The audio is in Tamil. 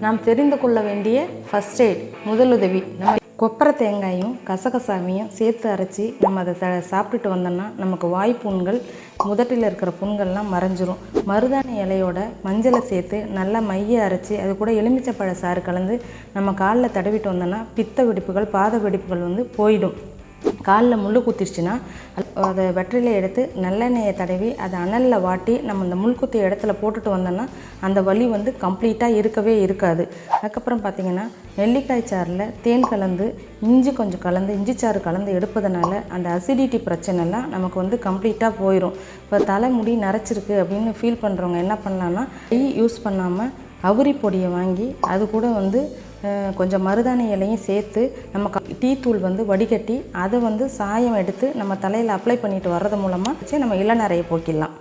நாம் தெரிந்து கொள்ள வேண்டிய ஃபர்ஸ்ட் எய்ட் முதலுதவி. நம்ம கொப்பரை தேங்காயும் கசகசாவையும் சேர்த்து அரைச்சி நம்ம அதை சாப்பிட்டுட்டு வந்தோம்னா நமக்கு வாய்ப்புண்கள், முதட்டில் இருக்கிற புண்கள்லாம் மறைஞ்சிரும். மருதாணி இலையோட மஞ்சளை சேர்த்து நல்லா மைய அரைச்சி அது கூட எலுமிச்சப்பழ சாறு கலந்து நம்ம காலில் தடவிட்டு வந்தோம்னா பித்த வெடிப்புகள், பாத வெடிப்புகள் போயிடும். காலில் முள் குத்திருச்சுன்னா அதை வெற்றிலை எடுத்து நல்லெண்ணெயை தடவி அதை அனலில் வாட்டி நம்ம இந்த முள் குத்திய இடத்துல போட்டுட்டு வந்தோம்னா அந்த வலி கம்ப்ளீட்டாக இருக்கவே இருக்காது. அதுக்கப்புறம் பார்த்திங்கன்னா நெல்லிக்காய் சாறில் தேன் கலந்து இஞ்சி கொஞ்சம் கலந்து இஞ்சி சாறு கலந்து எடுப்பதனால அந்த அசிடிட்டி பிரச்சனைலாம் நமக்கு கம்ப்ளீட்டாக போயிடும். இப்போ தலைமுடி நரைச்சிருக்கு அப்படின்னு ஃபீல் பண்ணுறவங்க என்ன பண்ணலான்னா யூஸ் பண்ணாமல் அவுரி பொடியை வாங்கி அது கூட கொஞ்சம் மருதாணி இலையும் சேர்த்து நம்ம டீ தூள் வடிகட்டி அதை சாயம் எடுத்து நம்ம தலையில் அப்ளை பண்ணிட்டு வர்றது மூலமாக வச்சு நம்ம இளநரையை போக்கிடலாம்.